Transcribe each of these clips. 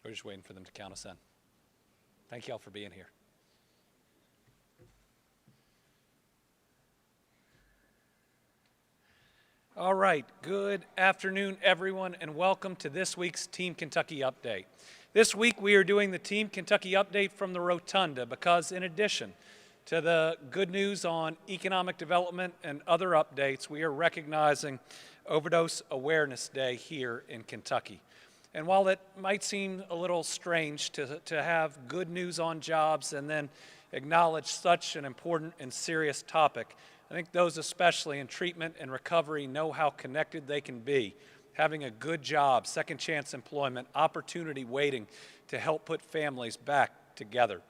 We're just waiting for them to count us in. Thank you all for being here. All right, good afternoon, everyone, and welcome to this week's Team Kentucky Update. This week we are doing the Team Kentucky Update from the Rotunda because in addition to the good news on economic development and other updates, we are recognizing Overdose Awareness Day here in Kentucky. And while it might seem a little strange to have good news on jobs and then acknowledge such an important and serious topic, I think those especially in treatment and recovery know how connected they can be. Having a good job, second chance employment, opportunity waiting to help put families back together.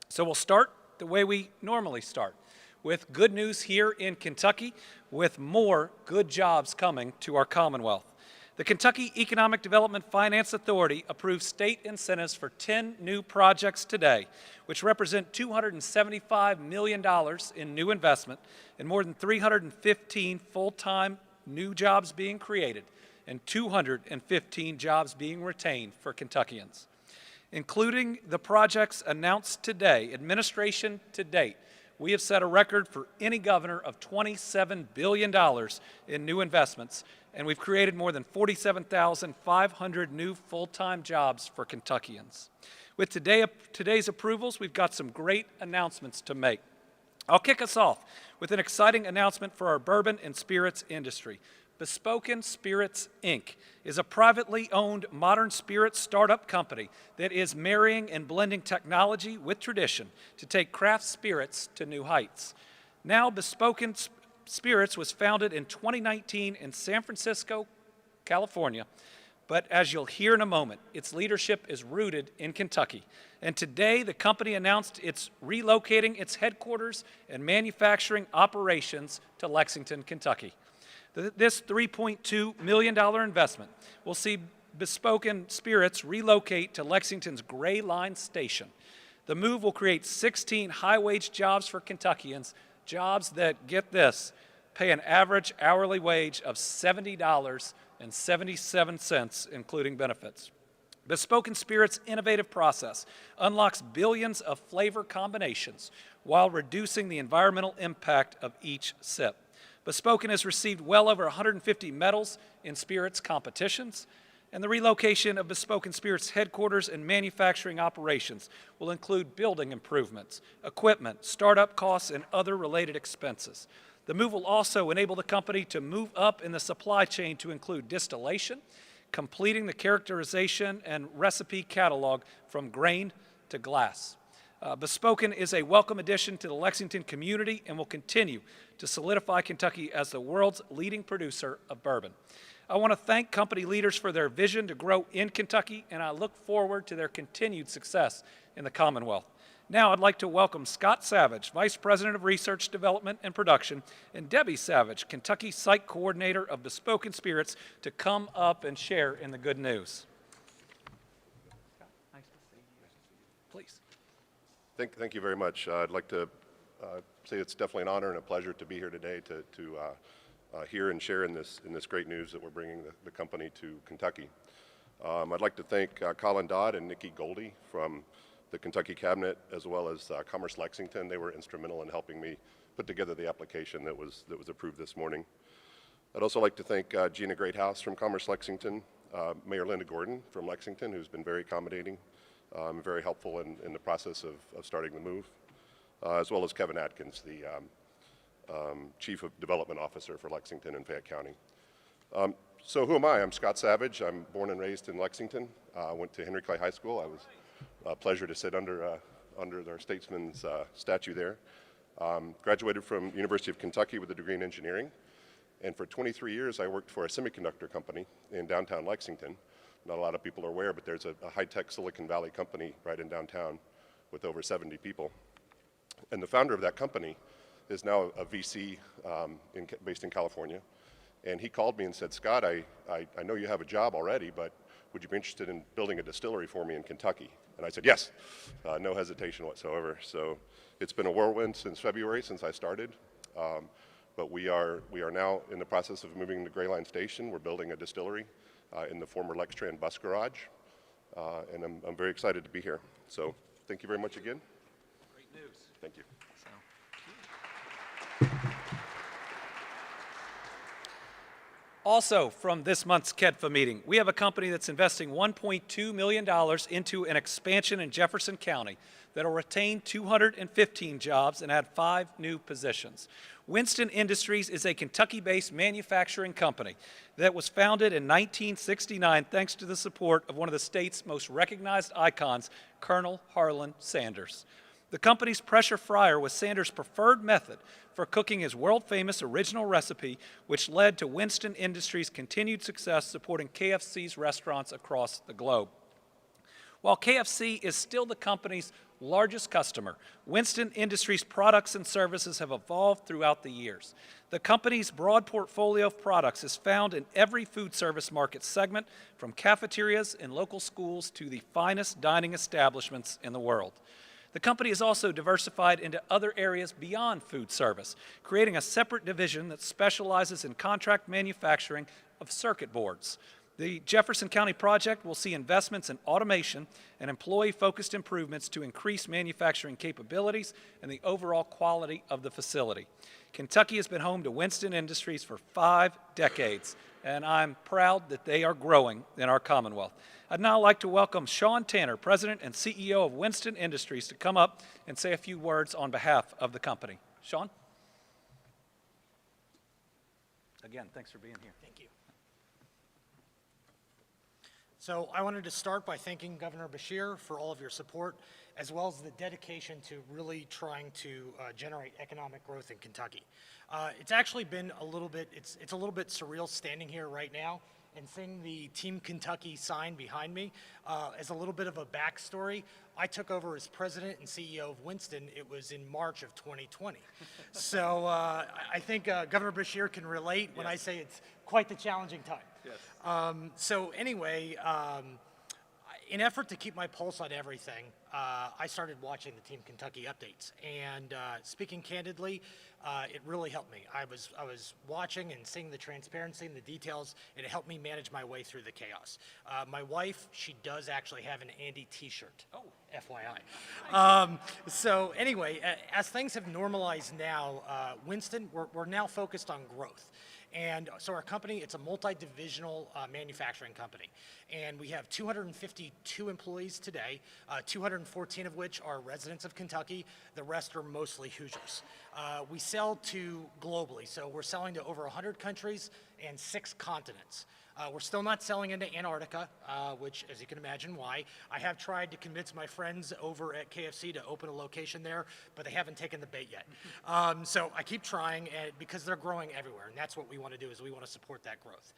So we'll start the way we normally start, with good news here in Kentucky, with more good jobs coming to our Commonwealth. The Kentucky Economic Development Finance Authority approved state incentives for 10 new projects today, which represent $275 million in new investment and more than 315 full-time new jobs being created and 215 jobs being retained for Kentuckians. Including the projects announced today, administration to date, we have set a record for any governor of $27 billion in new investments, and we've created more than 47,500 new full-time jobs for Kentuckians. With today's approvals, we've got some great announcements to make. I'll kick us off with an exciting announcement for our bourbon and spirits industry. Bespoken Spirits, Inc. is a privately owned modern spirits startup company that is marrying and blending technology with tradition to take craft spirits to new heights. Now, Bespoken Spirits was founded in 2019 in San Francisco, California, but as you'll hear in a moment, its leadership is rooted in Kentucky. And today, the company announced it's relocating its headquarters and manufacturing operations to Lexington, Kentucky. This $3.2 million investment will see Bespoken Spirits relocate to Lexington's Gray Line Station. The move will create 16 high-wage jobs for Kentuckians, jobs that, get this, pay an average hourly wage of $70.77, including benefits. Bespoken Spirits' innovative process unlocks billions of flavor combinations while reducing the environmental impact of each sip. Bespoken has received well over 150 medals in spirits competitions, and the relocation of Bespoken Spirits headquarters and manufacturing operations will include building improvements, equipment, startup costs, and other related expenses. The move will also enable the company to move up in the supply chain to include distillation, completing the characterization and recipe catalog from grain to glass. Bespoken is a welcome addition to the Lexington community and will continue to solidify Kentucky as the world's leading producer of bourbon. I want to thank company leaders for their vision to grow in Kentucky, and I look forward to their continued success in the Commonwealth. Now I'd like to welcome Scott Savage, Vice President of Research, Development, and Production, and Debbie Savage, Kentucky Site Coordinator of Bespoken Spirits, to come up and share in the good news. Scott, nice to see you. Please. Thank you very much. I'd like to say it's definitely an honor and a pleasure to be here today to hear and share in this great news that we're bringing the company to Kentucky. I'd like to thank Colin Dodd and Nikki Goldie from the Kentucky Cabinet, as well as Commerce Lexington. They were instrumental in helping me put together the application that was approved this morning. I'd also like to thank Gina Greathouse from Commerce Lexington, Mayor Linda Gordon from Lexington, who's been very accommodating, very helpful in the process of starting the move, as well as Kevin Atkins, the Chief of Development Officer for Lexington and Fayette County. So who am I? I'm Scott Savage. I'm born and raised in Lexington. Went to Henry Clay High School. I was a pleasure to sit under our statesman's statue there. Graduated from University of Kentucky with a degree in engineering. And for 23 years, I worked for a semiconductor company in downtown Lexington. Not a lot of people are aware, but there's a high-tech Silicon Valley company right in downtown with over 70 people. And the founder of that company is now a VC based in California. And he called me and said, Scott, I know you have a job already, but would you be interested in building a distillery for me in Kentucky? And I said, yes, no hesitation whatsoever. So it's been a whirlwind since February, since I started. But we are now in the process of moving to Gray Line Station. We're building a distillery in the former Lextran bus garage. and I'm very excited to be here. So thank you very much again. Great news. Thank you. Also, from this month's KEDFA meeting, we have a company that's investing $1.2 million into an expansion in Jefferson County that will retain 215 jobs and add 5 new positions. Winston Industries is a Kentucky-based manufacturing company that was founded in 1969 thanks to the support of one of the state's most recognized icons, Colonel Harlan Sanders. The company's pressure fryer was Sanders' preferred method for cooking his world-famous original recipe, which led to Winston Industries' continued success supporting KFC's restaurants across the globe. While KFC is still the company's largest customer, Winston Industries' products and services have evolved throughout the years. The company's broad portfolio of products is found in every food service market segment, from cafeterias and local schools to the finest dining establishments in the world. The company is also diversified into other areas beyond food service, creating a separate division that specializes in contract manufacturing of circuit boards. The Jefferson County project will see investments in automation and employee-focused improvements to increase manufacturing capabilities and the overall quality of the facility. Kentucky has been home to Winston Industries for 5 decades, and I'm proud that they are growing in our Commonwealth. I'd now like to welcome Sean Tanner, President and CEO of Winston Industries, to come up and say a few words on behalf of the company. Sean? Again, thanks for being here. Thank you. So I wanted to start by thanking Governor Beshear for all of your support, as well as the dedication to really trying to generate economic growth in Kentucky. It's actually been a little bit, it's a little bit surreal standing here right now and seeing the Team Kentucky sign behind me. As a little bit of a backstory, I took over as president and CEO of Winston. It was in March of 2020. So I think Governor Beshear can relate when I say it's quite the challenging time. Yes. So anyway, in effort to keep my pulse on everything, I started watching the Team Kentucky updates, and speaking candidly, it really helped me. I was watching and seeing the transparency and the details, and it helped me manage my way through the chaos. My wife, she does actually have an Andy t-shirt. Oh. FYI. So anyway, as things have normalized now, Winston, we're now focused on growth. And so our company, it's a multi-divisional manufacturing company. And we have 252 employees today, 214 of which are residents of Kentucky. The rest are mostly Hoosiers. We sell to globally, so we're selling to over 100 countries and 6 continents. We're still not selling into Antarctica, which, as you can imagine, why. I have tried to convince my friends over at KFC to open a location there, but they haven't taken the bait yet. So I keep trying, because they're growing everywhere, and that's what we want to do, is we want to support that growth.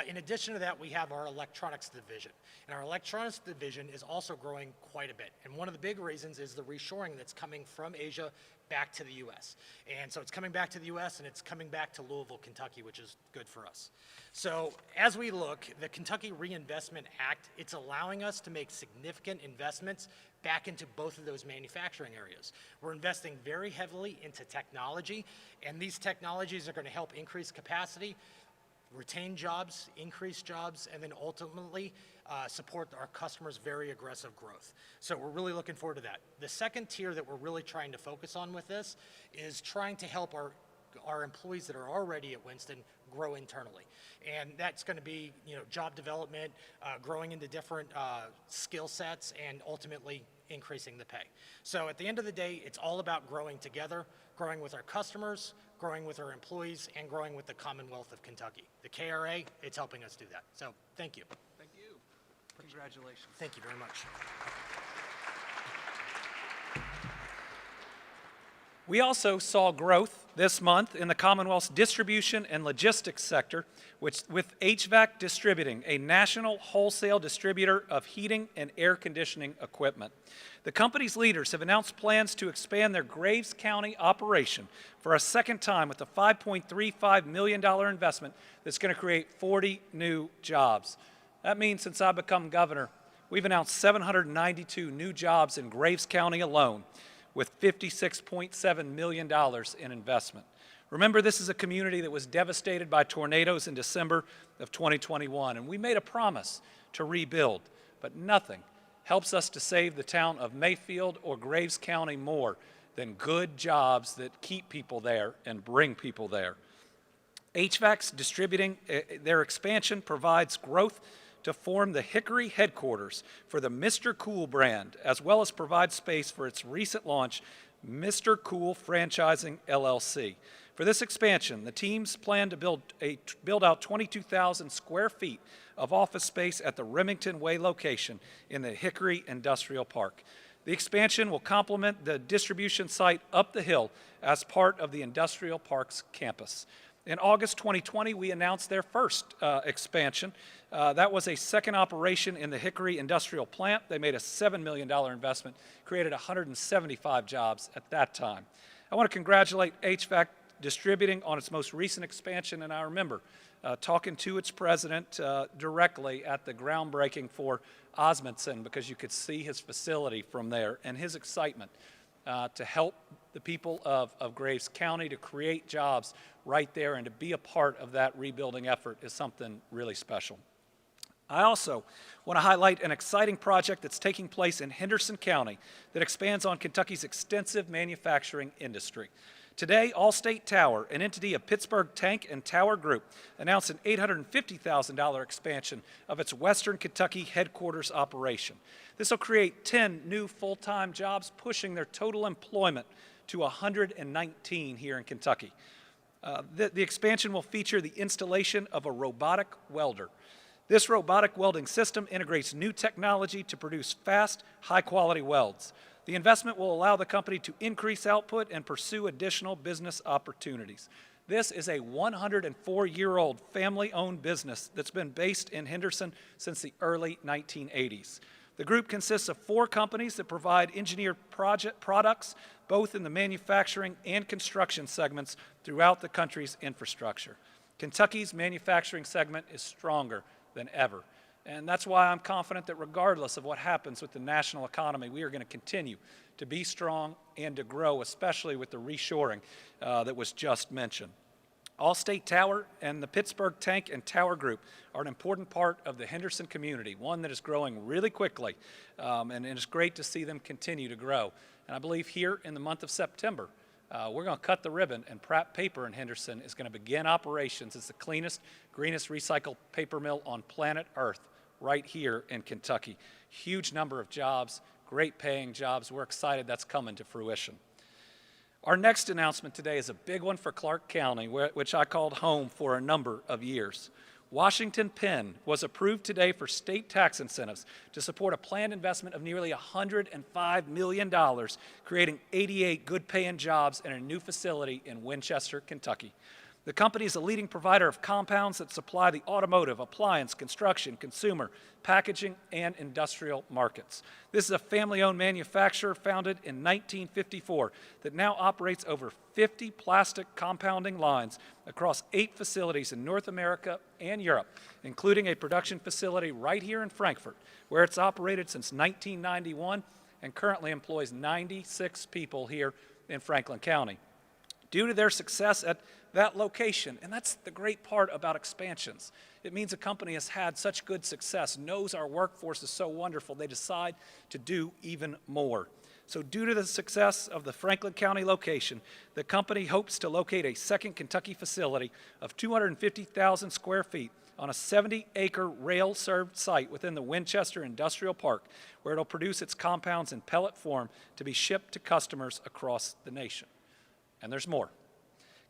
In addition to that, we have our electronics division. And our electronics division is also growing quite a bit. And one of the big reasons is the reshoring that's coming from Asia back to the U.S. And so it's coming back to the U.S. and it's coming back to Louisville, Kentucky, which is good for us. So as we look, the Kentucky Reinvestment Act, it's allowing us to make significant investments back into both of those manufacturing areas. We're investing very heavily into technology, and these technologies are going to help increase capacity, retain jobs, increase jobs, and then ultimately support our customers' very aggressive growth. So we're really looking forward to that. The second tier that we're really trying to focus on with this is trying to help our employees that are already at Winston grow internally. And that's going to be, job development, growing into different skill sets, and ultimately increasing the pay. So at the end of the day, it's all about growing together, growing with our customers, growing with our employees, and growing with the Commonwealth of Kentucky. The KRA, it's helping us do that. So thank you. Thank you. Congratulations. Thank you very much. We also saw growth this month in the Commonwealth's distribution and logistics sector, with HVAC Distributing, a national wholesale distributor of heating and air conditioning equipment. The company's leaders have announced plans to expand their Graves County operation for a second time with a $5.35 million investment that's going to create 40 new jobs. That means since I've become governor, we've announced 792 new jobs in Graves County alone, with $56.7 million in investment. Remember, this is a community that was devastated by tornadoes in December of 2021, and we made a promise to rebuild, but nothing helps us to save the town of Mayfield or Graves County more than good jobs that keep people there and bring people there. HVAC's distributing their expansion provides growth to form the Hickory headquarters for the Mr. Cool brand, as well as provide space for its recent launch, Mr. Cool Franchising LLC. For this expansion, the teams plan to build out 22,000 square feet of office space at the Remington Way location in the Hickory Industrial Park. The expansion will complement the distribution site up the hill as part of the Industrial Park's campus. In August 2020, we announced their first expansion. That was a second operation in the Hickory Industrial Plant. They made a $7 million investment, created 175 jobs at that time. I want to congratulate HVAC Distributing on its most recent expansion, and I remember talking to its president directly at the groundbreaking for Osmondson, because you could see his facility from there and his excitement to help the people of Graves County, to create jobs right there and to be a part of that rebuilding effort is something really special. I also want to highlight an exciting project that's taking place in Henderson County that expands on Kentucky's extensive manufacturing industry. Today, Allstate Tower, an entity of Pittsburgh Tank and Tower Group, announced an $850,000 expansion of its Western Kentucky headquarters operation. This will create 10 new full-time jobs, pushing their total employment to 119 here in Kentucky. The expansion will feature the installation of a robotic welder. This robotic welding system integrates new technology to produce fast, high-quality welds. The investment will allow the company to increase output and pursue additional business opportunities. This is a 104-year-old family-owned business that's been based in Henderson since the early 1980s. The group consists of 4 companies that provide engineered products, both in the manufacturing and construction segments throughout the country's infrastructure. Kentucky's manufacturing segment is stronger than ever. And that's why I'm confident that regardless of what happens with the national economy, we are going to continue to be strong and to grow, especially with the reshoring that was just mentioned. Allstate Tower and the Pittsburgh Tank and Tower Group are an important part of the Henderson community, one that is growing really quickly, and it's great to see them continue to grow. And I believe here in the month of September, we're going to cut the ribbon, and Pratt Paper in Henderson is going to begin operations. It's the cleanest, greenest recycled paper mill on planet Earth, right here in Kentucky. Huge number of jobs, great paying jobs. We're excited that's coming to fruition. Our next announcement today is a big one for Clark County, which I called home for a number of years. Washington Penn was approved today for state tax incentives to support a planned investment of nearly $105 million, creating 88 good-paying jobs in a new facility in Winchester, Kentucky. The company is a leading provider of compounds that supply the automotive, appliance, construction, consumer, packaging, and industrial markets. This is a family-owned manufacturer founded in 1954 that now operates over 50 plastic compounding lines across 8 facilities in North America and Europe, including a production facility right here in Frankfort, where it's operated since 1991 and currently employs 96 people here in Franklin County. Due to their success at that location, and that's the great part about expansions. It means a company has had such good success, knows our workforce is so wonderful, they decide to do even more. So due to the success of the Franklin County location, the company hopes to locate a second Kentucky facility of 250,000 square feet on a 70-acre rail-served site within the Winchester Industrial Park, where it'll produce its compounds in pellet form to be shipped to customers across the nation. And there's more.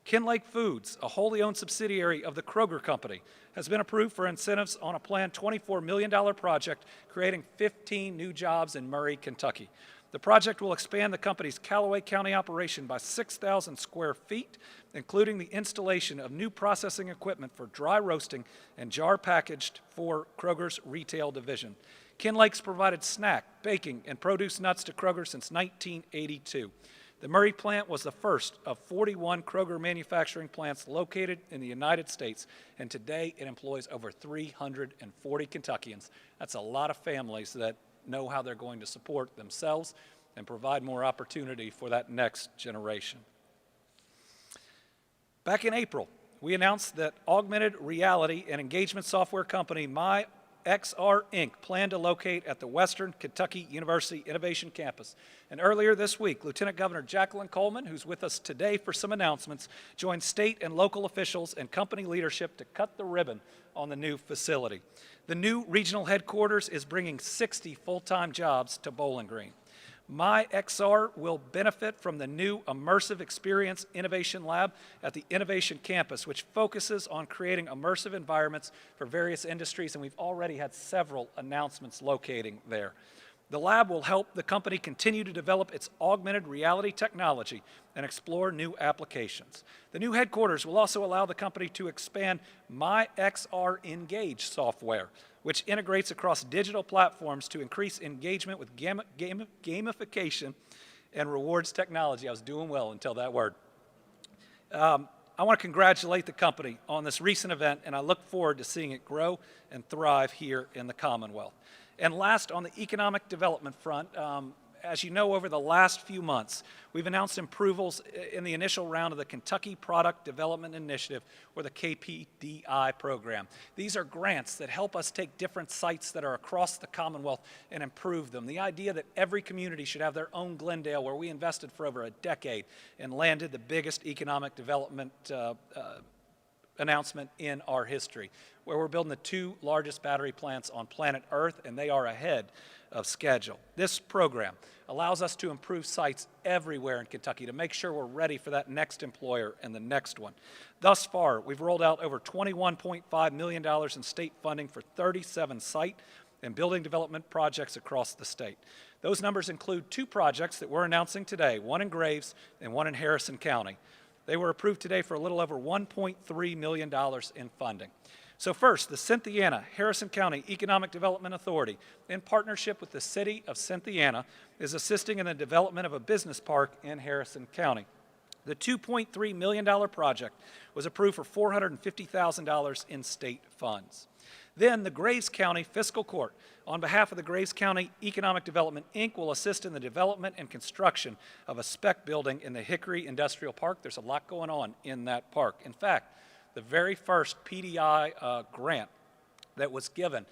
Kinlake Foods, a wholly owned subsidiary of the Kroger Company, has been approved for incentives on a planned $24 million project, creating 15 new jobs in Murray, Kentucky. The project will expand the company's Callaway County operation by 6,000 square feet, including the installation of new processing equipment for dry roasting and jar packaged for Kroger's retail division. Kinlake's provided snack, baking, and produce nuts to Kroger since 1982. The Murray plant was the first of 41 Kroger manufacturing plants located in the United States, and today it employs over 340 Kentuckians. That's a lot of families that know how they're going to support themselves and provide more opportunity for that next generation. Back in April, we announced that augmented reality and engagement software company My XR Inc. plan to locate at the Western Kentucky University Innovation Campus. And earlier this week, Lieutenant Governor Jacqueline Coleman, who's with us today for some announcements, joined state and local officials and company leadership to cut the ribbon on the new facility. The new regional headquarters is bringing 60 full-time jobs to Bowling Green. MyXR will benefit from the new Immersive Experience Innovation Lab at the Innovation Campus, which focuses on creating immersive environments for various industries, and we've already had several announcements locating there. The lab will help the company continue to develop its augmented reality technology and explore new applications. The new headquarters will also allow the company to expand MyXR Engage software, which integrates across digital platforms to increase engagement with gamification and rewards technology. I was doing well until that word. I want to congratulate the company on this recent event, and I look forward to seeing it grow and thrive here in the Commonwealth. And last, on the economic development front, as you know, over the last few months, we've announced approvals in the initial round of the Kentucky Product Development Initiative, or the KPDI program. These are grants that help us take different sites that are across the Commonwealth and improve them. The idea that every community should have their own Glendale, where we invested for over a decade and landed the biggest economic development announcement in our history, where we're building the 2 largest battery plants on planet Earth, and they are ahead of schedule. This program allows us to improve sites everywhere in Kentucky to make sure we're ready for that next employer and the next one. Thus far, we've rolled out over $21.5 million in state funding for 37 site and building development projects across the state. Those numbers include 2 projects that we're announcing today, one in Graves and one in Harrison County. They were approved today for a little over $1.3 million in funding. So first, the Cynthiana Harrison County Economic Development Authority, in partnership with the City of Cynthiana, is assisting in the development of a business park in Harrison County. The $2.3 million project was approved for $450,000 in state funds. Then the Graves County Fiscal Court, on behalf of the Graves County Economic Development, Inc., will assist in the development and construction of a spec building in the Hickory Industrial Park. There's a lot going on in that park. In fact, the very first PDI grant that was given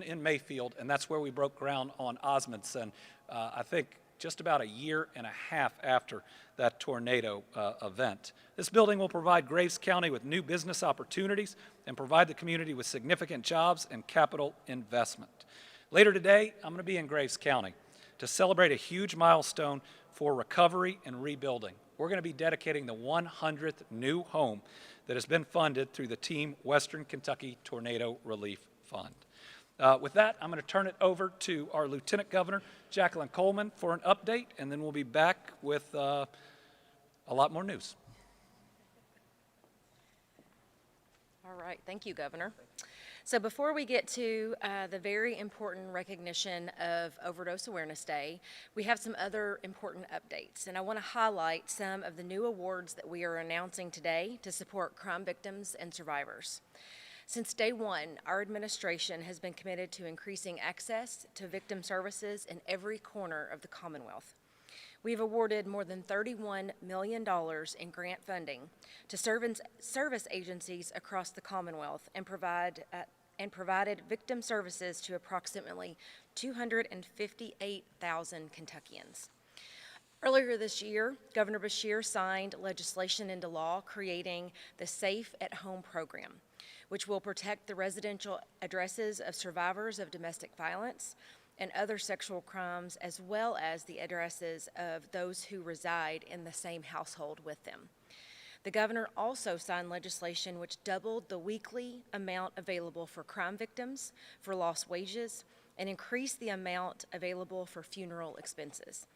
in Mayfield, and that's where we broke ground on Osmondson, I think just about a year and a half after that tornado event. This building will provide Graves County with new business opportunities and provide the community with significant jobs and capital investment. Later today, I'm going to be in Graves County to celebrate a huge milestone for recovery and rebuilding. We're going to be dedicating the 100th new home that has been funded through the Team Western Kentucky Tornado Relief Fund. With that, I'm going to turn it over to our Lieutenant Governor, Jacqueline Coleman, for an update, and then we'll be back with a lot more news. All right, thank you, Governor. So before we get to the very important recognition of Overdose Awareness Day, we have some other important updates, and I want to highlight some of the new awards that we are announcing today to support crime victims and survivors. Since day one, our administration has been committed to increasing access to victim services in every corner of the Commonwealth. We've awarded more than $31 million in grant funding to service agencies across the Commonwealth and provided victim services to approximately 258,000 Kentuckians. Earlier this year, Governor Beshear signed legislation into law creating the Safe at Home program, which will protect the residential addresses of survivors of domestic violence and other sexual crimes, as well as the addresses of those who reside in the same household with them. The governor also signed legislation which doubled the weekly amount available for crime victims for lost wages and increased the amount available for funeral expenses.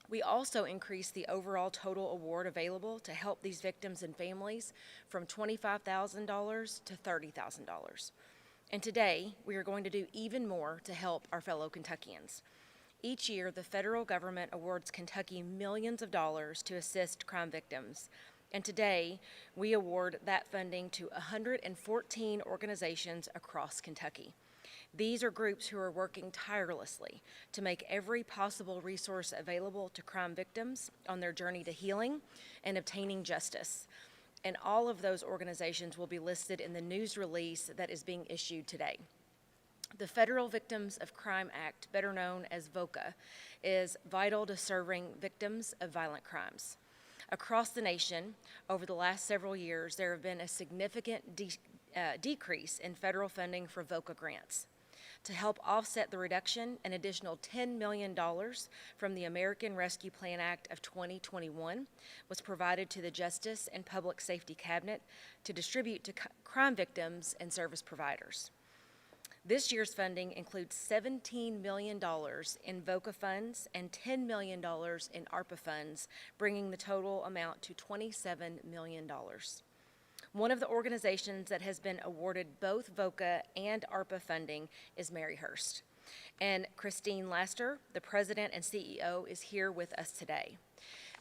We also increased the overall total award available to help these victims and families from $25,000 to $30,000. And today, we are going to do even more to help our fellow Kentuckians. Each year, the federal government awards Kentucky millions of dollars to assist crime victims. And today, we award that funding to 114 organizations across Kentucky. These are groups who are working tirelessly to make every possible resource available to crime victims on their journey to healing and obtaining justice. and all of those organizations will be listed in the news release that is being issued today. The Federal Victims of Crime Act, better known as VOCA, is vital to serving victims of violent crimes. Across the nation, over the last several years, there have been a significant decrease in federal funding for VOCA grants. To help offset the reduction, an additional $10 million from the American Rescue Plan Act of 2021 was provided to the Justice and Public Safety Cabinet to distribute to crime victims and service providers. This year's funding includes $17 million in VOCA funds and $10 million in ARPA funds, bringing the total amount to $27 million. One of the organizations that has been awarded both VOCA and ARPA funding is Maryhurst. And Christine Laster, the president and CEO, is here with us today.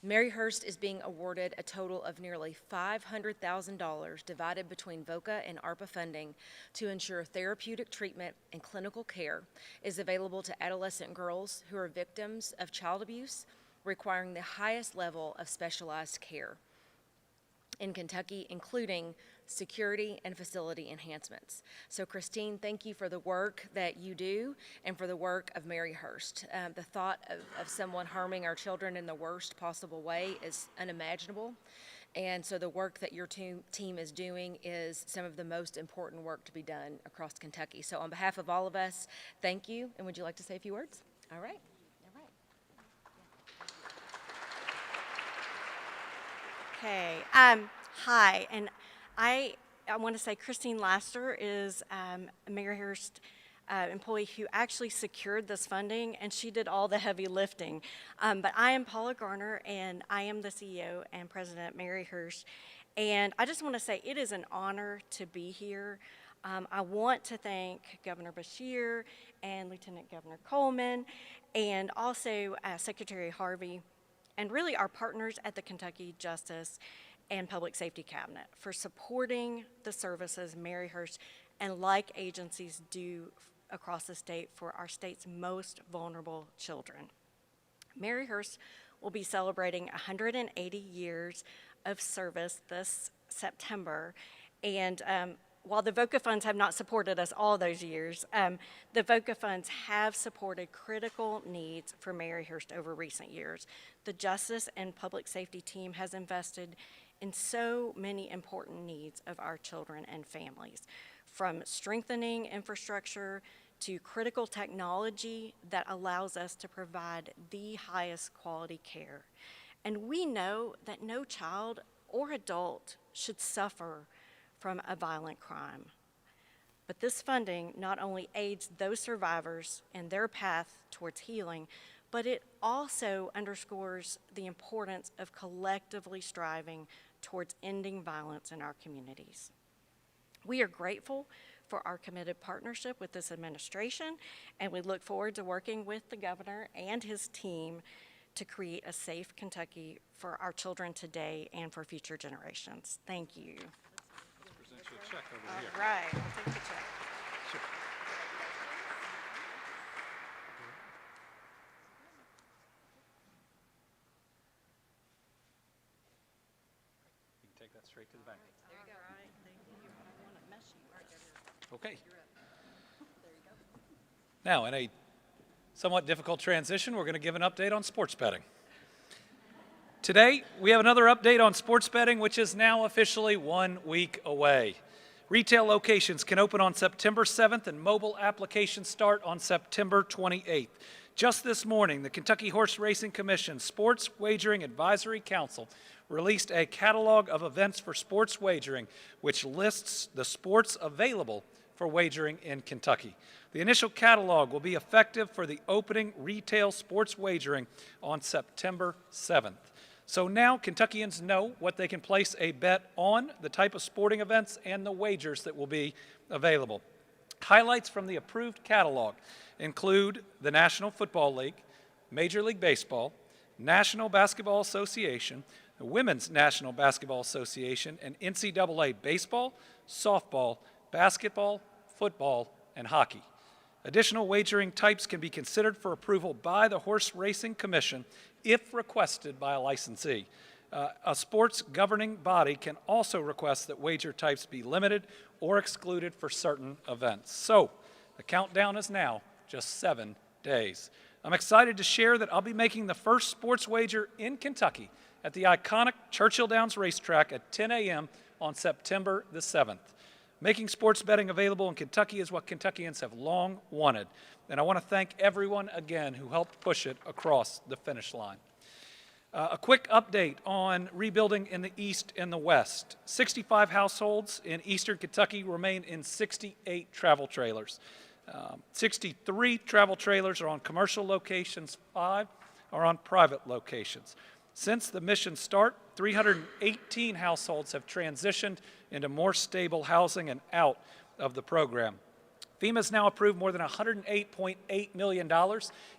Maryhurst is being awarded a total of nearly $500,000 divided between VOCA and ARPA funding to ensure therapeutic treatment and clinical care is available to adolescent girls who are victims of child abuse, requiring the highest level of specialized care in Kentucky, including security and facility enhancements. So Christine, thank you for the work that you do and for the work of Maryhurst. The thought of someone harming our children in the worst possible way is unimaginable. And so the work that your team is doing is some of the most important work to be done across Kentucky. So on behalf of all of us, thank you. And would you like to say a few words? All right. Okay. Hi, and I want to say Christine Laster is a Maryhurst employee who actually secured this funding, and she did all the heavy lifting. But I am Paula Garner, and I am the CEO and president at Maryhurst. And I just want to say it is an honor to be here. I want to thank Governor Beshear and Lieutenant Governor Coleman, and also Secretary Harvey, and really our partners at the Kentucky Justice and Public Safety Cabinet for supporting the services Maryhurst and like agencies do across the state for our state's most vulnerable children. Maryhurst will be celebrating 180 years of service this September, and while the VOCA funds have not supported us all those years, the VOCA funds have supported critical needs for Maryhurst over recent years. The Justice and Public Safety team has invested in so many important needs of our children and families, from strengthening infrastructure to critical technology that allows us to provide the highest quality care. And we know that no child or adult should suffer from a violent crime. But this funding not only aids those survivors in their path towards healing, but it also underscores the importance of collectively striving towards ending violence in our communities. We are grateful for our committed partnership with this administration, and we look forward to working with the governor and his team to create a safe Kentucky for our children today and for future generations. Thank you. Present you a check over All here. right, I'll take the check. Sure. You can take that straight to the bank. There you go. All right, thank you. I don't want to mess you. All right, Okay. Now, in a somewhat difficult transition, we're going to give an update on sports betting. Today, we have another update on sports betting, which is now officially 1 week away. Retail locations can open on September 7th and mobile applications start on September 28th. Just this morning, the Kentucky Horse Racing Commission Sports Wagering Advisory Council released a catalog of events for sports wagering, which lists the sports available for wagering in Kentucky. The initial catalog will be effective for the opening retail sports wagering on September 7th. So now Kentuckians know what they can place a bet on, the type of sporting events, and the wagers that will be available. Highlights from the approved catalog include the National Football League, Major League Baseball, National Basketball Association, the Women's National Basketball Association, and NCAA baseball, softball, basketball, football, and hockey. Additional wagering types can be considered for approval by the Horse Racing Commission if requested by a licensee. A sports governing body can also request that wager types be limited or excluded for certain events. So, the countdown is now just 7 days. I'm excited to share that I'll be making the first sports wager in Kentucky at the iconic Churchill Downs racetrack at 10 a.m. on September the 7th. Making sports betting available in Kentucky is what Kentuckians have long wanted, and I want to thank everyone again who helped push it across the finish line. A quick update on rebuilding in the East and the West. 65 households in eastern Kentucky remain in 68 travel trailers. 63 travel trailers are on commercial locations, 5 are on private locations. Since the mission start, 318 households have transitioned into more stable housing and out of the program. FEMA has now approved more than $108.8 million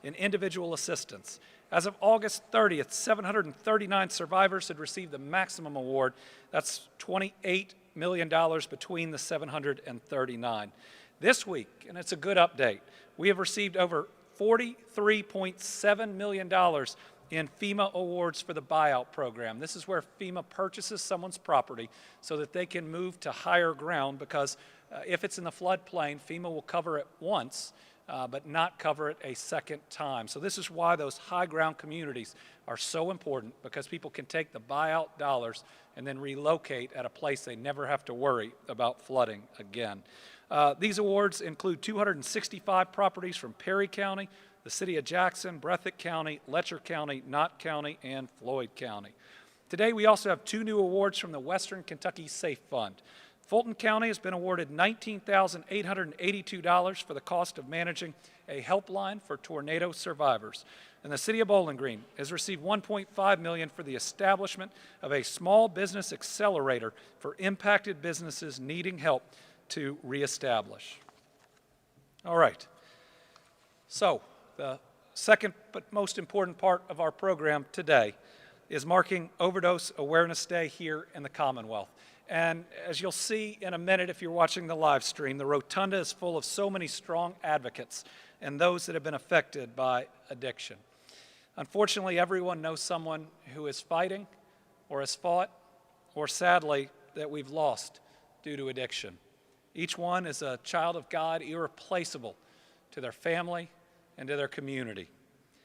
in individual assistance. As of August 30th, 739 survivors had received the maximum award. That's $28 million between the 739. This week, and it's a good update, we have received over $43.7 million in FEMA awards for the buyout program. This is where FEMA purchases someone's property so that they can move to higher ground, because if it's in the floodplain, FEMA will cover it once, but not cover it a second time. So this is why those high ground communities are so important, because people can take the buyout dollars and then relocate at a place they never have to worry about flooding again. These awards include 265 properties from Perry County, the city of Jackson, Breathitt County, Letcher County, Knott County, and Floyd County. Today we also have 2 new awards from the Western Kentucky Safe Fund. Fulton County has been awarded $19,882 for the cost of managing a helpline for tornado survivors. And the city of Bowling Green has received $1.5 million for the establishment of a small business accelerator for impacted businesses needing help to reestablish. All right. So, the second but most important part of our program today is marking Overdose Awareness Day here in the Commonwealth. And as you'll see in a minute if you're watching the live stream, the Rotunda is full of so many strong advocates and those that have been affected by addiction. Unfortunately, everyone knows someone who is fighting or has fought, or sadly, that we've lost due to addiction. Each one is a child of God, irreplaceable to their family and to their community.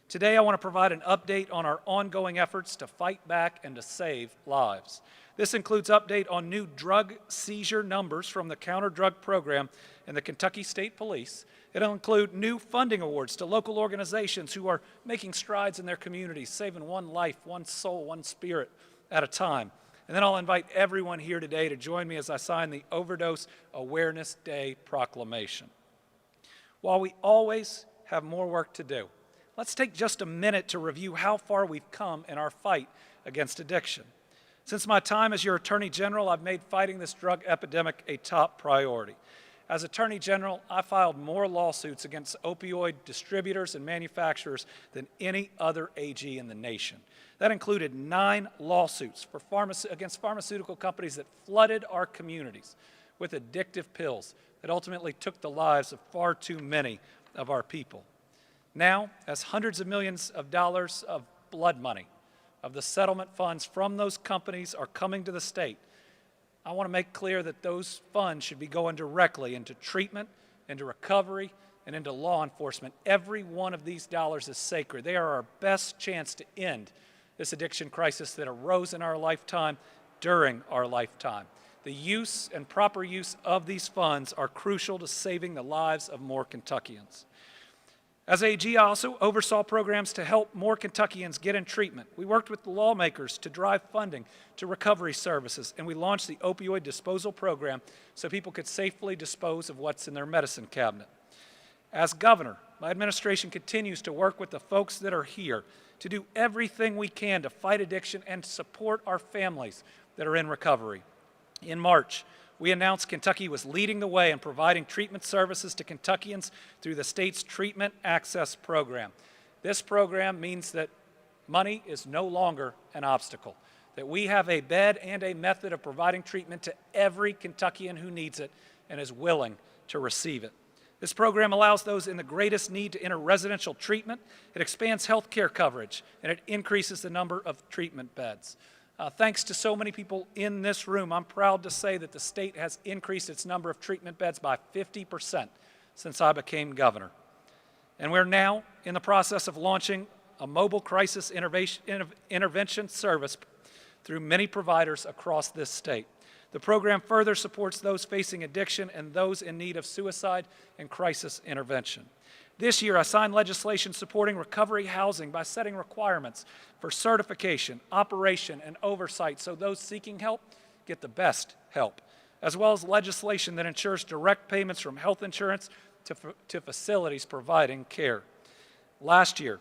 Today, I want to provide an update on our ongoing efforts to fight back and to save lives. This includes update on new drug seizure numbers from the Counter Drug Program and the Kentucky State Police. It'll include new funding awards to local organizations who are making strides in their communities, saving one life, one soul, one spirit at a time. And then I'll invite everyone here today to join me as I sign the Overdose Awareness Day proclamation. While we always have more work to do, let's take just a minute to review how far we've come in our fight against addiction. Since my time as your Attorney General, I've made fighting this drug epidemic a top priority. As Attorney General, I filed more lawsuits against opioid distributors and manufacturers than any other AG in the nation. That included 9 lawsuits against pharmaceutical companies that flooded our communities with addictive pills that ultimately took the lives of far too many of our people. Now, as hundreds of millions of dollars of blood money, of the settlement funds from those companies are coming to the state, I want to make clear that those funds should be going directly into treatment, into recovery, and into law enforcement. Every one of these dollars is sacred. They are our best chance to end this addiction crisis that arose in our lifetime, during our lifetime. The use and proper use of these funds are crucial to saving the lives of more Kentuckians. As AG, I also oversaw programs to help more Kentuckians get in treatment. We worked with the lawmakers to drive funding to recovery services, and we launched the opioid disposal program so people could safely dispose of what's in their medicine cabinet. As governor, my administration continues to work with the folks that are here to do everything we can to fight addiction and to support our families that are in recovery. In March, we announced Kentucky was leading the way in providing treatment services to Kentuckians through the state's Treatment Access Program. This program means that money is no longer an obstacle, that we have a bed and a method of providing treatment to every Kentuckian who needs it and is willing to receive it. This program allows those in the greatest need to enter residential treatment. It expands health care coverage, and it increases the number of treatment beds. Thanks to so many people in this room, I'm proud to say that the state has increased its number of treatment beds by 50% since I became governor. And we're now in the process of launching a mobile crisis intervention service through many providers across this state. The program further supports those facing addiction and those in need of suicide and crisis intervention. This year, I signed legislation supporting recovery housing by setting requirements for certification, operation, and oversight so those seeking help get the best help, as well as legislation that ensures direct payments from health insurance to facilities providing care. Last year,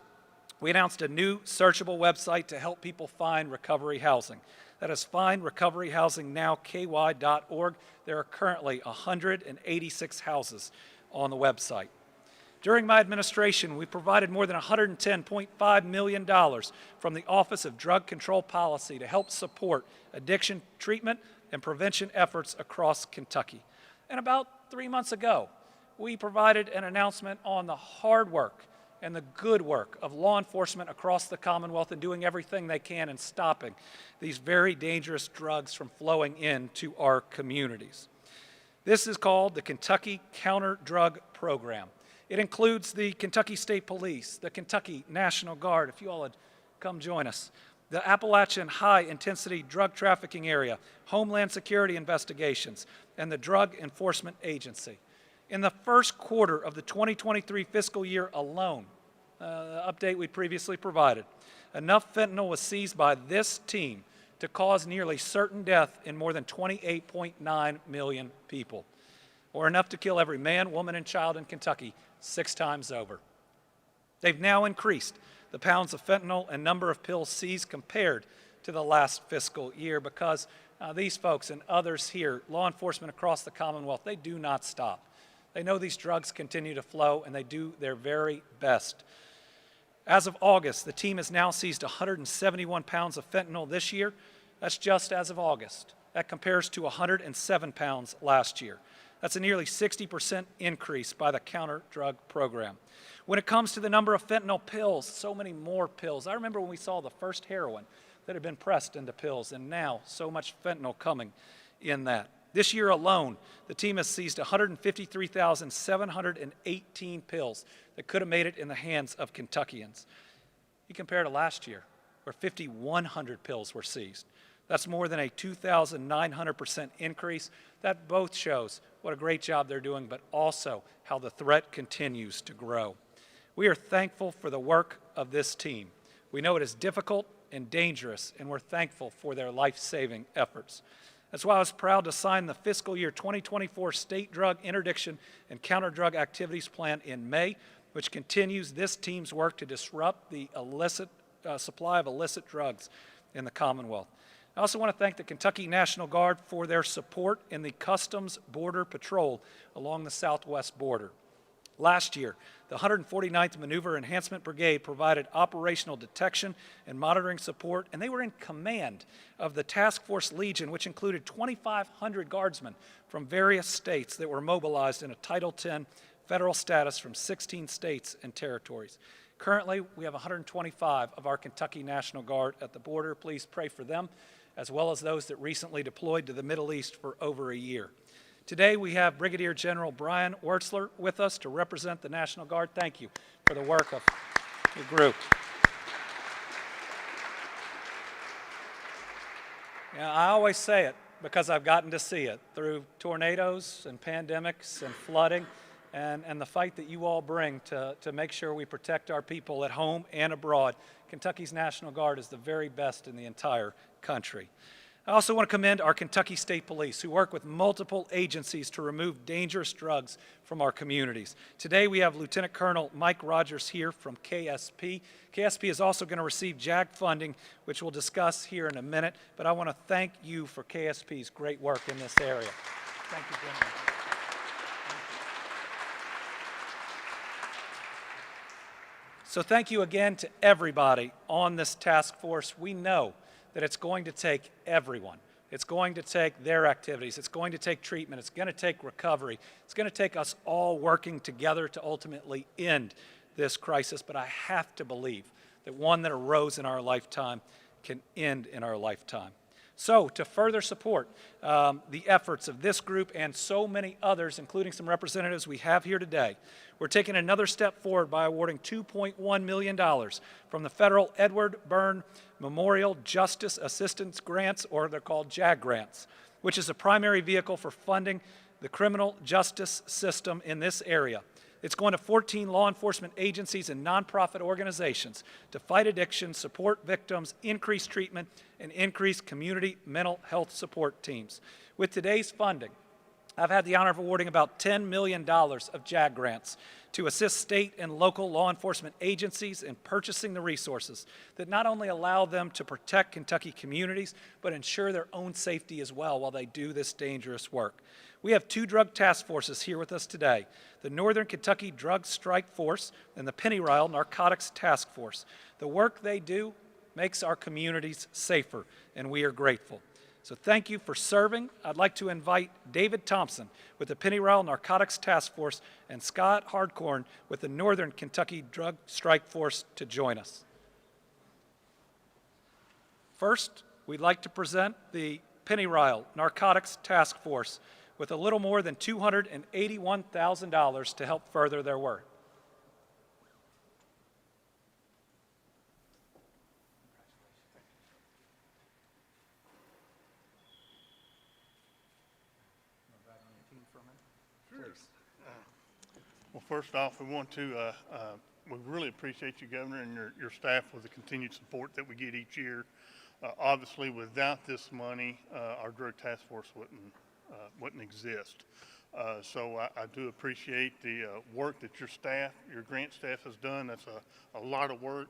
we announced a new searchable website to help people find recovery housing. That is findrecoveryhousingNowKY.org. There are currently 186 houses on the website. During my administration, we provided more than $110.5 million from the Office of Drug Control Policy to help support addiction treatment and prevention efforts across Kentucky. And about 3 months ago, we provided an announcement on the hard work and the good work of law enforcement across the Commonwealth in doing everything they can in stopping these very dangerous drugs from flowing into our communities. This is called the Kentucky Counter Drug Program. It includes the Kentucky State Police, the Kentucky National Guard, if you all would come join us, the Appalachian High Intensity Drug Trafficking Area, Homeland Security Investigations, and the Drug Enforcement Agency. In the first quarter of the 2023 fiscal year alone, the update we previously provided, enough fentanyl was seized by this team to cause nearly certain death in more than 28.9 million people, or enough to kill every man, woman, and child in Kentucky 6 times over. They've now increased the pounds of fentanyl and number of pills seized compared to the last fiscal year because these folks and others here, law enforcement across the Commonwealth, they do not stop. They know these drugs continue to flow, and they do their very best. As of August, the team has now seized 171 pounds of fentanyl this year. That's just as of August. That compares to 107 pounds last year. That's a nearly 60% increase by the counter drug program. When it comes to the number of fentanyl pills, so many more pills. I remember when we saw the first heroin that had been pressed into pills, and now so much fentanyl coming in that. This year alone, the team has seized 153,718 pills that could have made it in the hands of Kentuckians. You compare to last year, where 5,100 pills were seized. That's more than a 2,900% increase. That both shows what a great job they're doing, but also how the threat continues to grow. We are thankful for the work of this team. We know it is difficult and dangerous, and we're thankful for their life-saving efforts. That's why I was proud to sign the fiscal year 2024 State Drug Interdiction and Counter-Drug Activities Plan in May, which continues this team's work to disrupt the illicit supply of illicit drugs in the Commonwealth. I also want to thank the Kentucky National Guard for their support in the Customs Border Patrol along the southwest border. Last year, the 149th Maneuver Enhancement Brigade provided operational detection and monitoring support, and they were in command of the Task Force Legion, which included 2,500 guardsmen from various states that were mobilized in a Title X federal status from 16 states and territories. Currently, we have 125 of our Kentucky National Guard at the border. Please pray for them, as well as those that recently deployed to the Middle East for over a year. Today, we have Brigadier General Brian Wertzler with us to represent the National Guard. Thank you for the work of your group. I always say it because I've gotten to see it through tornadoes and pandemics and flooding and the fight that you all bring to make sure we protect our people at home and abroad. Kentucky's National Guard is the very best in the entire country. I also want to commend our Kentucky State Police, who work with multiple agencies to remove dangerous drugs from our communities. Today we have Lieutenant Colonel Mike Rogers here from KSP. KSP is also going to receive JAG funding, which we'll discuss here in a minute, but I want to thank you for KSP's great work in this area. Thank you, gentlemen. So thank you again to everybody on this task force. We know that it's going to take everyone. It's going to take their activities. It's going to take treatment. It's going to take recovery. It's going to take us all working together to ultimately end this crisis. But I have to believe that one that arose in our lifetime can end in our lifetime. So, to further support the efforts of this group and so many others, including some representatives we have here today, we're taking another step forward by awarding $2.1 million from the federal Edward Byrne Memorial Justice Assistance Grants, or they're called JAG grants, which is a primary vehicle for funding the criminal justice system in this area. It's going to 14 law enforcement agencies and nonprofit organizations to fight addiction, support victims, increase treatment, and increase community mental health support teams. With today's funding, I've had the honor of awarding about $10 million of JAG grants to assist state and local law enforcement agencies in purchasing the resources that not only allow them to protect Kentucky communities, but ensure their own safety as well while they do this dangerous work. We have two drug task forces here with us today, the Northern Kentucky Drug Strike Force and the Pennyrile Narcotics Task Force. The work they do makes our communities safer, and we are grateful. So thank you for serving. I'd like to invite David Thompson with the Pennyrile Narcotics Task Force and Scott Hardcorn with the Northern Kentucky Drug Strike Force to join us. First, we'd like to present the Pennyrile Narcotics Task Force with a little more than $281,000 to help further their work. Well, first off, we want to, we really appreciate you, Governor, and your staff with the continued support that we get each year. Obviously, without this money, our drug task force wouldn't exist. So I do appreciate the work that your staff, your grant staff has done. That's a lot of work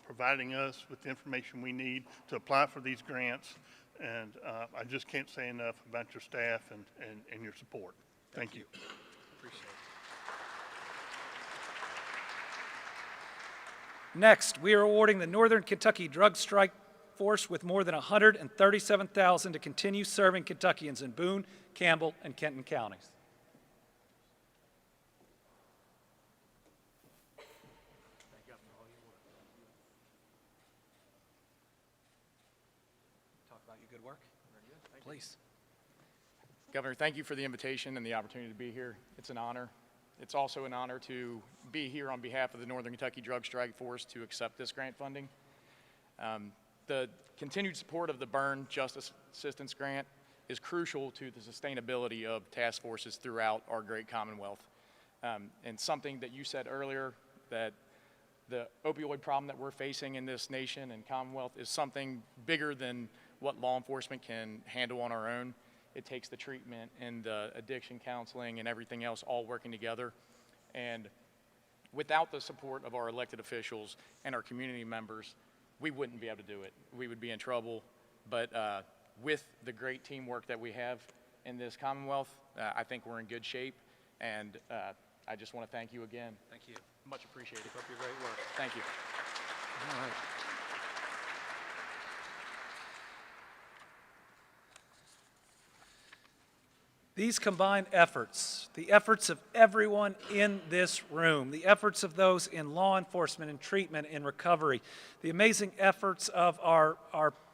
providing us with the information we need to apply for these grants. And I just can't say enough about your staff and your support. Thank you. Appreciate it. Next, we are awarding the Northern Kentucky Drug Strike Force with more than $137,000 to continue serving Kentuckians in Boone, Campbell, and Kenton counties. Thank you for all your work. Talk about your good work. Very good. Please. Governor, thank you for the invitation and the opportunity to be here. It's an honor. It's also an honor to be here on behalf of the Northern Kentucky Drug Strike Force to accept this grant funding. The continued support of the Byrne Justice Assistance Grant is crucial to the sustainability of task forces throughout our great Commonwealth. And something that you said earlier, that the opioid problem that we're facing in this nation and Commonwealth is something bigger than what law enforcement can handle on our own. It takes the treatment and the addiction counseling and everything else all working together. And without the support of our elected officials and our community members, we wouldn't be able to do it. We would be in trouble. But with the great teamwork that we have in this Commonwealth, I think we're in good shape. And I just want to thank you again. Thank you. Much appreciated. Keep up your great work. Thank you. All right. These combined efforts, the efforts of everyone in this room, the efforts of those in law enforcement and treatment and recovery, the amazing efforts of our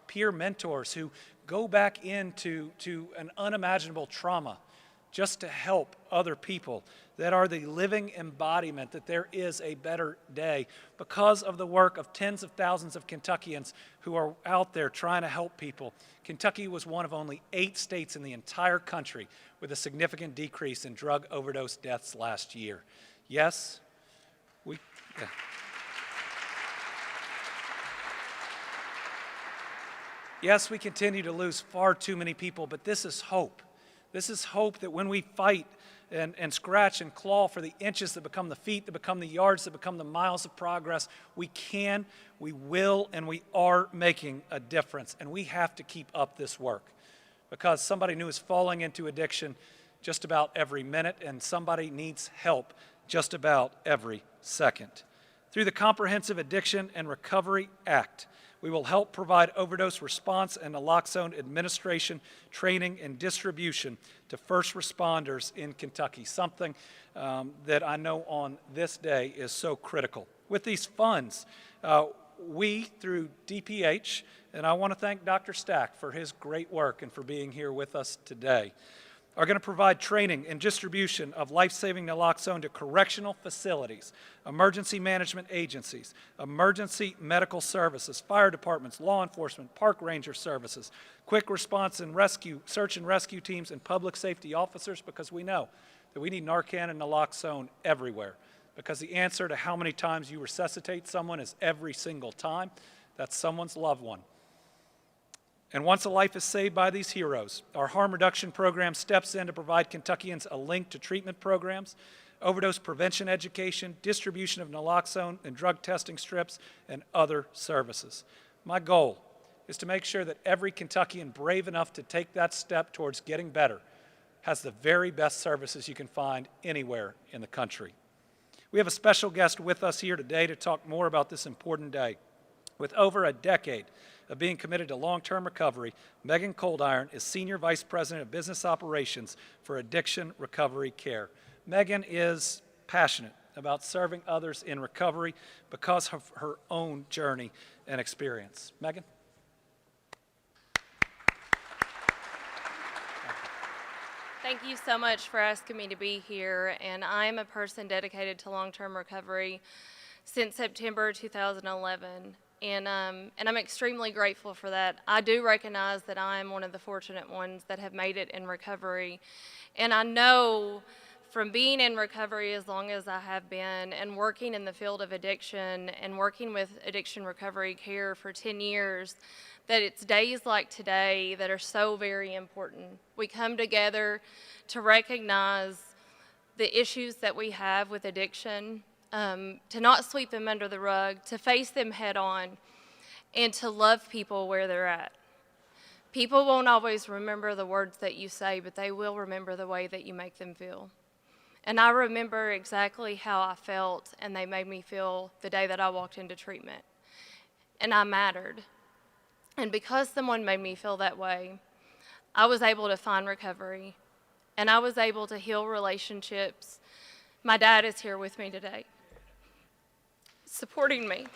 peer mentors who go back into an unimaginable trauma just to help other people, that are the living embodiment that there is a better day because of the work of tens of thousands of Kentuckians who are out there trying to help people. Kentucky was one of only 8 states in the entire country with a significant decrease in drug overdose deaths last year. Yes, we continue to lose far too many people, but this is hope. This is hope that when we fight and scratch and claw for the inches that become the feet, that become the yards, that become the miles of progress, we can, we will, and we are making a difference. And we have to keep up this work because somebody new is falling into addiction just about every minute, and somebody needs help just about every second. Through the Comprehensive Addiction and Recovery Act, we will help provide overdose response and naloxone administration, training, and distribution to first responders in Kentucky, something that I know on this day is so critical. With these funds, we, through DPH, and I want to thank Dr. Stack for his great work and for being here with us today, are going to provide training and distribution of life-saving naloxone to correctional facilities, emergency management agencies, emergency medical services, fire departments, law enforcement, park ranger services, quick response and rescue, search and rescue teams, and public safety officers, because we know that we need Narcan and naloxone everywhere, because the answer to how many times you resuscitate someone is every single time. That's someone's loved one. And once a life is saved by these heroes, our harm reduction program steps in to provide Kentuckians a link to treatment programs, overdose prevention education, distribution of naloxone and drug testing strips, and other services. My goal is to make sure that every Kentuckian brave enough to take that step towards getting better has the very best services you can find anywhere in the country. We have a special guest with us here today to talk more about this important day. With over a decade of being committed to long-term recovery, Megan Coldiron is Senior Vice President of Business Operations for Addiction Recovery Care. Megan is passionate about serving others in recovery because of her own journey and experience. Megan? Thank you so much for asking me to be here, and I'm a person dedicated to long-term recovery since September 2011. And I'm extremely grateful for that. I do recognize that I'm one of the fortunate ones that have made it in recovery. And I know from being in recovery as long as I have been and working in the field of addiction and working with addiction recovery care for 10 years, that it's days like today that are so very important. We come together to recognize the issues that we have with addiction, to not sweep them under the rug, to face them head on, and to love people where they're at. People won't always remember the words that you say, but they will remember the way that you make them feel. And I remember exactly how I felt, and they made me feel the day that I walked into treatment. And I mattered. And because someone made me feel that way, I was able to find recovery, and I was able to heal relationships. My dad is here with me today, supporting me.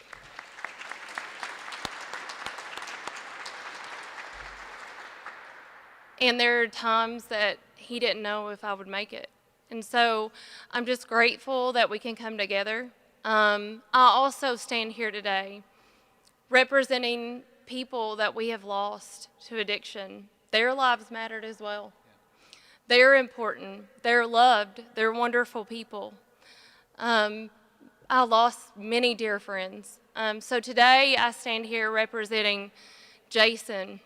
And there are times that he didn't know if I would make it. And so I'm just grateful that we can come together. I also stand here today representing people that we have lost to addiction. Their lives mattered as well. They're important. They're loved. They're wonderful people. I lost many dear friends. So today I stand here representing Jason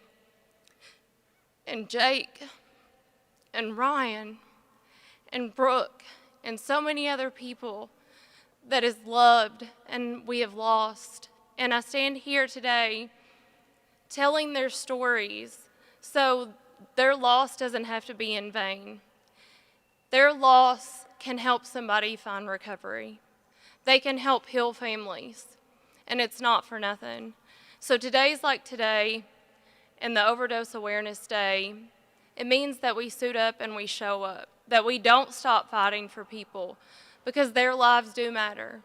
and Jake and Ryan and Brooke and so many other people that is loved and we have lost. And I stand here today telling their stories so their loss doesn't have to be in vain. Their loss can help somebody find recovery. They can help heal families, and it's not for nothing. So today's like today, and the Overdose Awareness Day, it means that we suit up and we show up, that we don't stop fighting for people, because their lives do matter.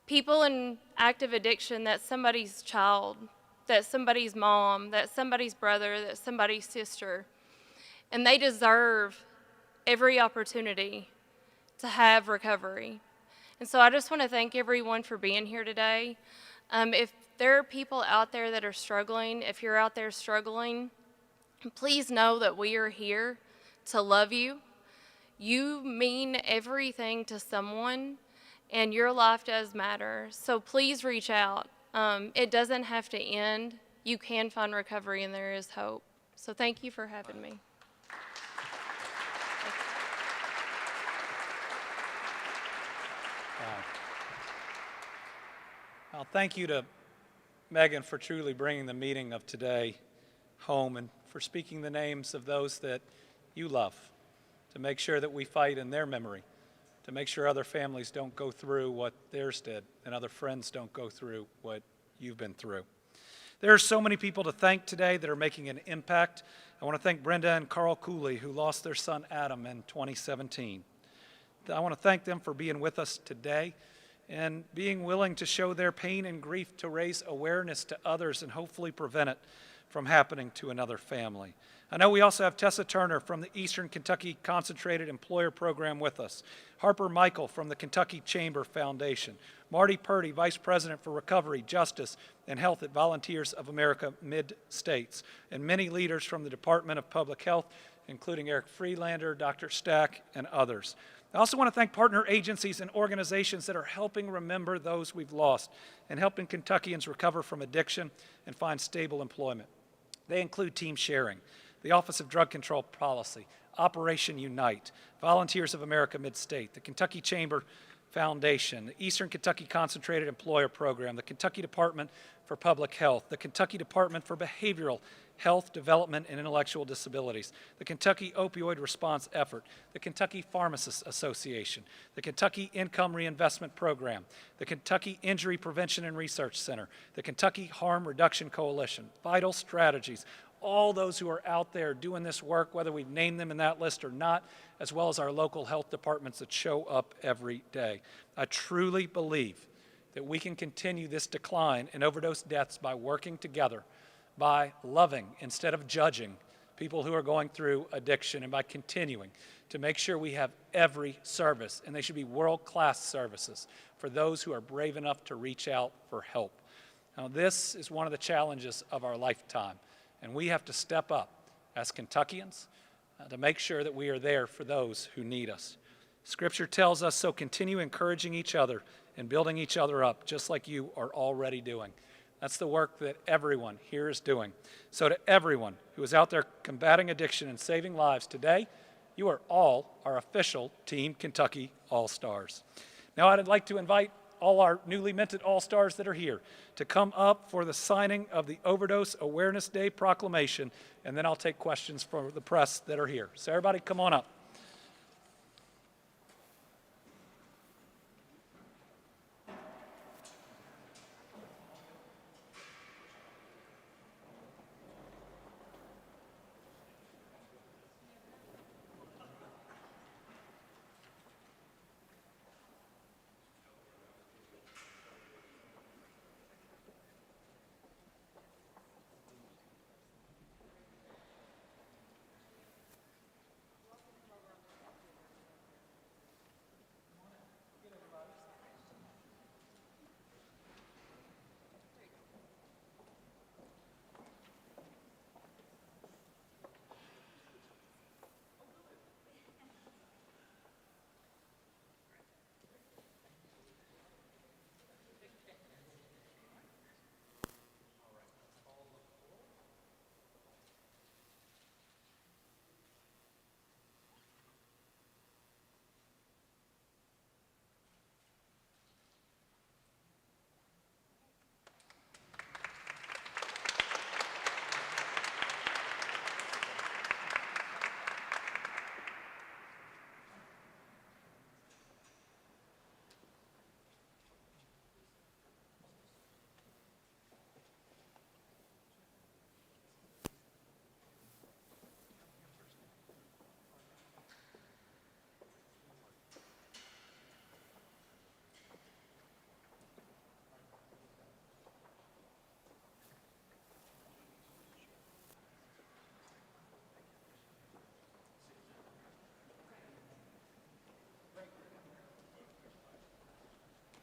People in active addiction, that's somebody's child, that's somebody's mom, that's somebody's brother, that's somebody's sister, and they deserve every opportunity to have recovery. And so I just want to thank everyone for being here today. If there are people out there that are struggling, if you're out there struggling, please know that we are here to love you. You mean everything to someone, and your life does matter. So please reach out. It doesn't have to end. You can find recovery, and there is hope. So thank you for having me. Well, thank you to Megan for truly bringing the meaning of today home and for speaking the names of those that you love, to make sure that we fight in their memory, to make sure other families don't go through what theirs did and other friends don't go through what you've been through. There are so many people to thank today that are making an impact. I want to thank Brenda and Carl Cooley, who lost their son Adam in 2017. I want to thank them for being with us today and being willing to show their pain and grief to raise awareness to others and hopefully prevent it from happening to another family. I know we also have Tessa Turner from the Eastern Kentucky Concentrated Employer Program with us, Harper Michael from the Kentucky Chamber Foundation, Marty Purdy, Vice President for Recovery, Justice, and Health at Volunteers of America Mid-States, and many leaders from the Department of Public Health, including Eric Friedlander, Dr. Stack, and others. I also want to thank partner agencies and organizations that are helping remember those we've lost and helping Kentuckians recover from addiction and find stable employment. They include Team Sharing, the Office of Drug Control Policy, Operation Unite, Volunteers of America Mid-State, the Kentucky Chamber Foundation, the Eastern Kentucky Concentrated Employer Program, the Kentucky Department for Public Health, the Kentucky Department for Behavioral Health, Development, and Intellectual Disabilities, the Kentucky Opioid Response Effort, the Kentucky Pharmacists Association, the Kentucky Income Reinvestment Program, the Kentucky Injury Prevention and Research Center, the Kentucky Harm Reduction Coalition, Vital Strategies, all those who are out there doing this work, whether we've named them in that list or not, as well as our local health departments that show up every day. I truly believe that we can continue this decline in overdose deaths by working together, by loving instead of judging people who are going through addiction, and by continuing to make sure we have every service, and they should be world-class services for those who are brave enough to reach out for help. Now, this is one of the challenges of our lifetime, and we have to step up as Kentuckians to make sure that we are there for those who need us. Scripture tells us, so continue encouraging each other and building each other up, just like you are already doing. That's the work that everyone here is doing. So to everyone who is out there combating addiction and saving lives today, you are all our official Team Kentucky All-Stars. Now I'd like to invite all our newly minted All-Stars that are here to come up for the signing of the Overdose Awareness Day proclamation, and then I'll take questions from the press that are here. So everybody come on up.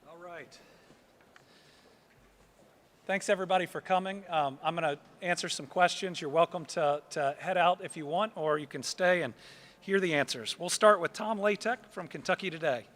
All right. Thanks, everybody, for coming. I'm going to answer some questions. You're welcome to head out if you want, or you can stay and hear the answers. We'll start with Tom Latek from Kentucky Today.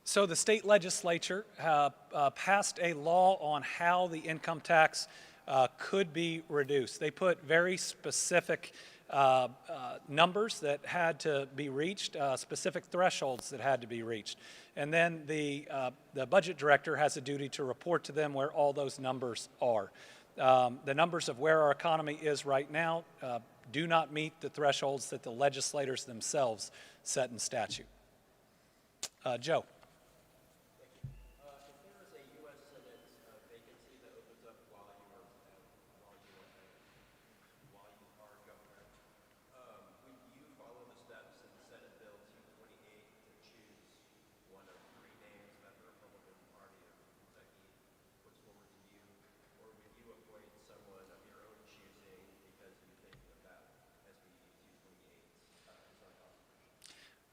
So the state legislature passed a law on how the income tax could be reduced. They put very specific numbers that had to be reached, specific thresholds that had to be reached. And then the budget director has a duty to report to them where all those numbers are. The numbers of where our economy is right now do not meet the thresholds that the legislators themselves set in statute. Joe.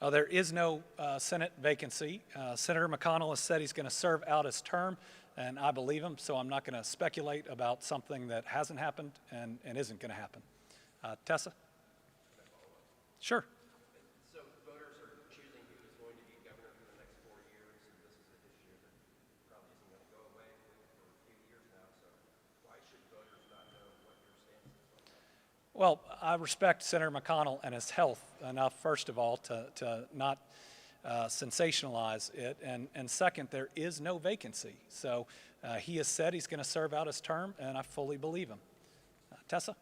There is no Senate vacancy. Senator McConnell has said he's going to serve out his term, and I believe him, so I'm not going to speculate about something that hasn't happened and isn't going to happen. Tessa? Sure. So voters are choosing who is going to be governor for the next 4 years, and this is an issue that probably isn't going to go away for a few years now. So why should voters not know what your stance is on that? Well, I respect Senator McConnell and his health enough, first of all, to not sensationalize it. And second, there is no vacancy. So he has said he's going to serve out his term, and I fully believe him. Tessa?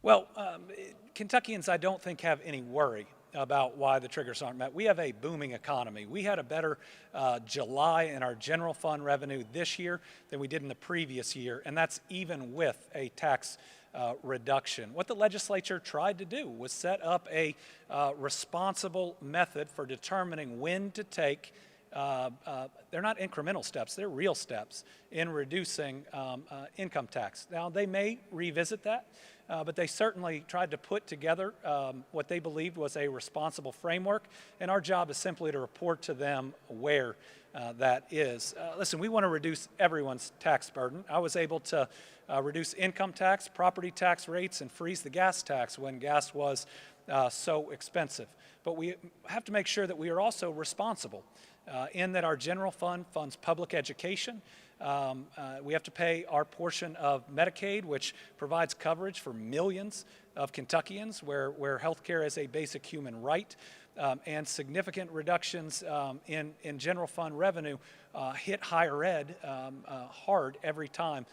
Well, Kentuckians, I don't think, have any worry about why the triggers aren't met. We have a booming economy. We had a better July in our general fund revenue this year than we did in the previous year, and that's even with a tax reduction. What the legislature tried to do was set up a responsible method for determining when to take they're not incremental steps, they're real steps in reducing income tax. Now, they may revisit that, but they certainly tried to put together what they believed was a responsible framework, and our job is simply to report to them where that is. Listen, we want to reduce everyone's tax burden. I was able to reduce income tax, property tax rates, and freeze the gas tax when gas was so expensive. But we have to make sure that we are also responsible in that our general fund funds public education. We have to pay our portion of Medicaid, which provides coverage for millions of Kentuckians where health care is a basic human right. And significant reductions in general fund revenue hit higher ed hard every time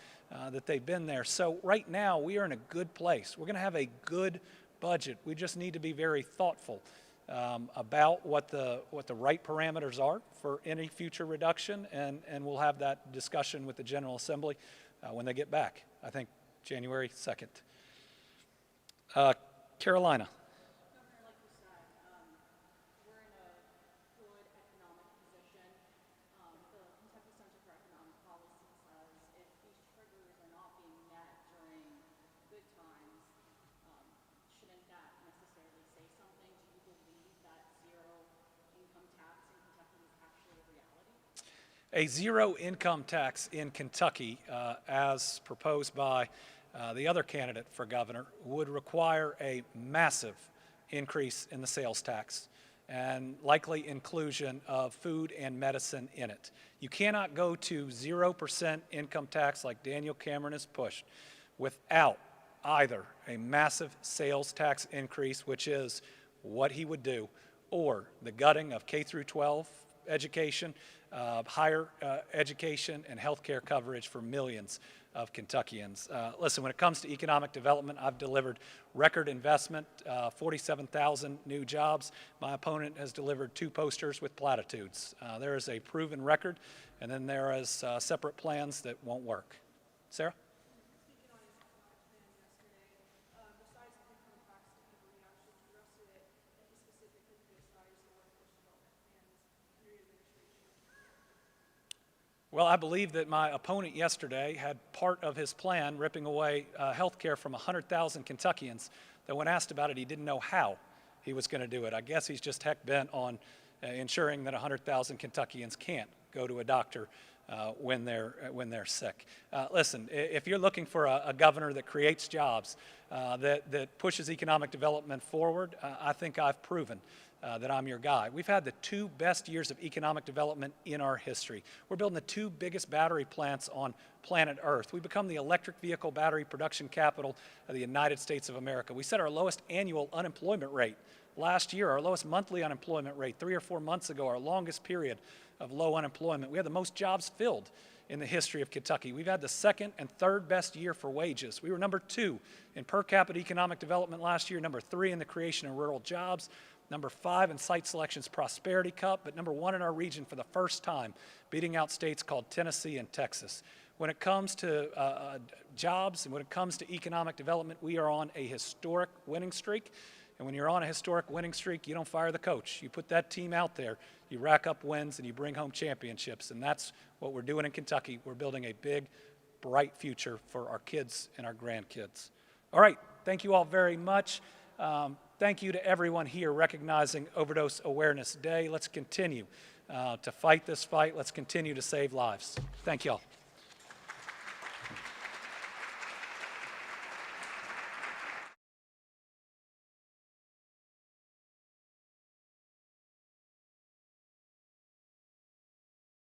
that they've been there. So right now, we are in a good place. We're going to have a good budget. We just need to be very thoughtful about what the right parameters are for any future reduction, and we'll have that discussion with the General Assembly when they get back, I think January 2nd. Carolina. Governor, like you said, we're in a good economic position. The Kentucky Center for Economic Policy says if these triggers are not being met during good times, shouldn't that necessarily say something? Do you believe that zero income tax in Kentucky is actually a reality? A zero income tax in Kentucky, as proposed by the other candidate for governor, would require a massive increase in the sales tax and likely inclusion of food and medicine in it. You cannot go to 0% income tax like Daniel Cameron has pushed without either a massive sales tax increase, which is what he would do, or the gutting of K through 12 education, higher education, and health care coverage for millions of Kentuckians. Listen, when it comes to economic development, I've delivered record investment, 47,000 new jobs. My opponent has delivered 2 posters with platitudes. There is a proven record, and then there is separate plans that won't work. Sarah? Speaking on his economic plans yesterday, besides the income tax to people, he actually addressed it that he specifically criticized the workforce development plans under your administration. Well, I believe that my opponent yesterday had part of his plan ripping away health care from 100,000 Kentuckians that when asked about it, he didn't know how he was going to do it. I guess he's just heck bent on ensuring that 100,000 Kentuckians can't go to a doctor when they're sick. Listen, if you're looking for a governor that creates jobs, that pushes economic development forward, I think I've proven that I'm your guy. We've had the 2 best years of economic development in our history. We're building the 2 biggest battery plants on planet Earth. We become the electric vehicle battery production capital of the United States of America. We set our lowest annual unemployment rate last year, our lowest monthly unemployment rate 3 or 4 months ago, our longest period of low unemployment. We had the most jobs filled in the history of Kentucky. We've had the 2nd and 3rd best year for wages. We were number 2 in per capita economic development last year, number 3 in the creation of rural jobs, number 5 in Site Selection's Prosperity Cup, but number 1 in our region for the first time, beating out states called Tennessee and Texas. When it comes to jobs and when it comes to economic development, we are on a historic winning streak. And when you're on a historic winning streak, you don't fire the coach. You put that team out there, you rack up wins, and you bring home championships. And that's what we're doing in Kentucky. We're building a big, bright future for our kids and our grandkids. All right, thank you all very much. Thank you to everyone here recognizing Overdose Awareness Day. Let's continue to fight this fight. Let's continue to save lives. Thank you all.